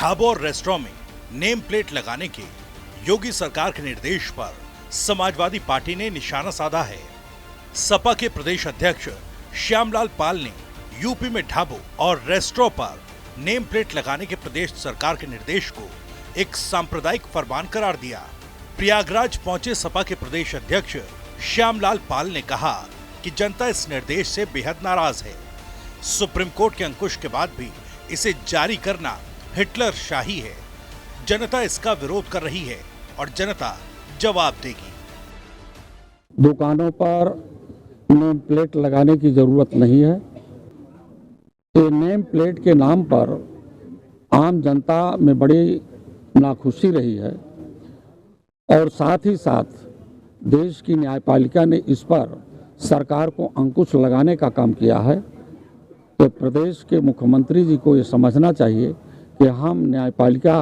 ढाबों और रेस्टोरेंट में नेम प्लेट लगाने के योगी सरकार के निर्देश पर समाजवादी पार्टी ने निशाना साधा है। सपा के प्रदेश अध्यक्ष श्यामलाल पाल ने यूपी में ढाबों और रेस्टोरेंट पर नेम प्लेट लगाने के प्रदेश सरकार के निर्देश को एक सांप्रदायिक फरमान करार दिया। प्रयागराज पहुंचे सपा के प्रदेश अध्यक्ष श्यामलाल पाल ने कहा कि जनता इस निर्देश से बेहद नाराज है। सुप्रीम कोर्ट के अंकुश के बाद भी इसे जारी करना हिटलर शाही है। जनता इसका विरोध कर रही है और जनता जवाब देगी। दुकानों पर नेम प्लेट लगाने की जरूरत नहीं है। ये नेम प्लेट के नाम पर आम जनता में बड़ी नाखुशी रही है और साथ ही साथ देश की न्यायपालिका ने इस पर सरकार को अंकुश लगाने का काम किया है। तो प्रदेश के मुख्यमंत्री जी को ये समझना चाहिए कि हम न्यायपालिका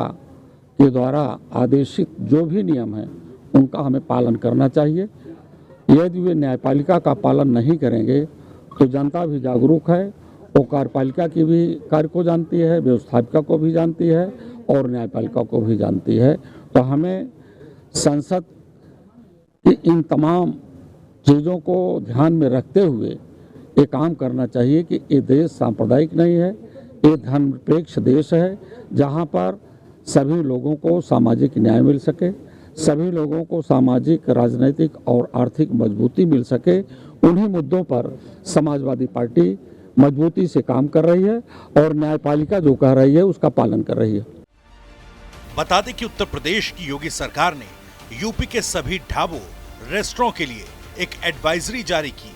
के द्वारा आदेशित जो भी नियम है उनका हमें पालन करना चाहिए। यदि वे न्यायपालिका का पालन नहीं करेंगे तो जनता भी जागरूक है, वो कार्यपालिका की भी कार्य को जानती है, व्यवस्थापिका को भी जानती है और न्यायपालिका को भी जानती है। तो हमें संसद की इन तमाम चीज़ों को ध्यान में रखते हुए ये काम करना चाहिए कि ये देश सांप्रदायिक नहीं है, ये धर्मनिरपेक्ष देश है जहाँ पर सभी लोगों को सामाजिक न्याय मिल सके, सभी लोगों को सामाजिक, राजनीतिक और आर्थिक मजबूती मिल सके। उन्हीं मुद्दों पर समाजवादी पार्टी मजबूती से काम कर रही है और न्यायपालिका जो कह रही है उसका पालन कर रही है। बता दें कि उत्तर प्रदेश की योगी सरकार ने यूपी के सभी ढाबों, रेस्टोरेंट के लिए एक एडवाइजरी जारी की,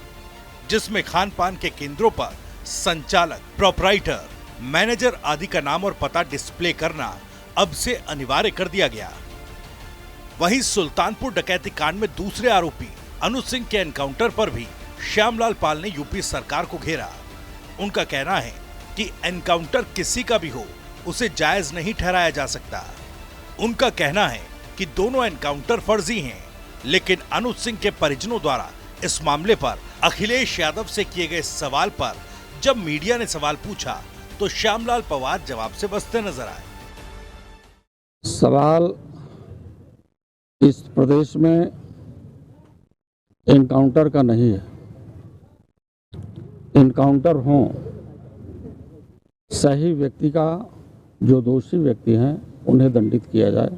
जिसमें खान पान के केंद्रों पर संचालक, प्रोपराइटर, मैनेजर आदि का नाम और पता डिस्प्ले करना अब से अनिवार्य कर दिया गया। वहीं सुल्तानपुर डकैती कांड में दूसरे आरोपी अनुज सिंह के एनकाउंटर पर भी श्यामलाल पाल ने यूपी सरकार को घेरा। उनका कहना है कि एनकाउंटर किसी का भी हो, उसे जायज नहीं ठहराया जा सकता। उनका कहना है कि दोनों एनकाउंटर फर्जी हैं, लेकिन अनुज सिंह के परिजनों द्वारा इस मामले पर अखिलेश यादव से किए गए सवाल पर जब मीडिया ने सवाल पूछा तो श्यामलाल पवार जवाब से बचते नजर आए। सवाल इस प्रदेश में एनकाउंटर का नहीं है। एनकाउंटर हो सही व्यक्ति का, जो दोषी व्यक्ति हैं उन्हें दंडित किया जाए।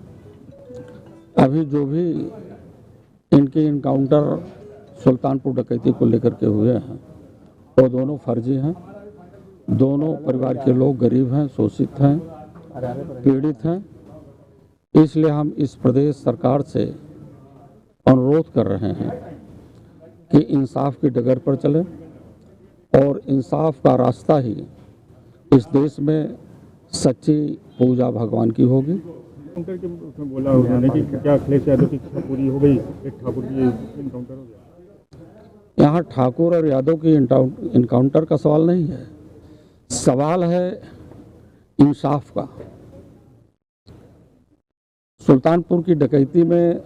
अभी जो भी इनके एनकाउंटर सुल्तानपुर डकैती को लेकर के हुए हैं वो दोनों फर्जी हैं। दोनों परिवार के लोग गरीब हैं, शोषित हैं, पीड़ित हैं। इसलिए हम इस प्रदेश सरकार से अनुरोध कर रहे हैं कि इंसाफ की डगर पर चले और इंसाफ का रास्ता ही इस देश में सच्ची पूजा भगवान की होगी। उसमें बोला उन्होंने कि क्या अखिलेश यादव की इच्छा पूरी हो गई, एक ठाकुर की एनकाउंटर हो गया। यहाँ ठाकुर और यादव की एनकाउंटर का सवाल नहीं है, सवाल है इंसाफ का। सुल्तानपुर की डकैती में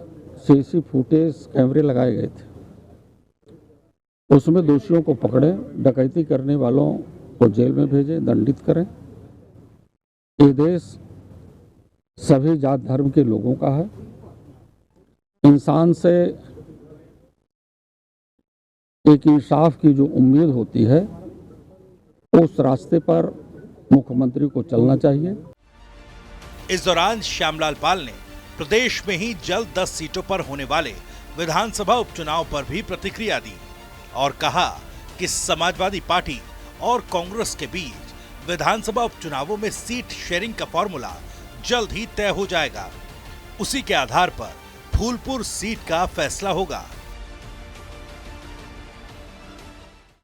सीसी फुटेज कैमरे लगाए गए थे, उसमें दोषियों को पकड़े, डकैती करने वालों को जेल में भेजे, दंडित करें। ये देश सभी जात धर्म के लोगों का है। इंसान से एक इंसाफ की जो उम्मीद होती है उस रास्ते पर मुख्यमंत्री को चलना चाहिए। इस दौरान श्यामलाल पाल ने प्रदेश में ही जल्द 10 सीटों पर होने वाले विधानसभा उपचुनाव पर भी प्रतिक्रिया दी और कहा कि समाजवादी पार्टी और कांग्रेस के बीच विधानसभा उपचुनावों में सीट शेयरिंग का फॉर्मूला जल्द ही तय हो जाएगा। उसी के आधार पर फूलपुर सीट का फैसला होगा।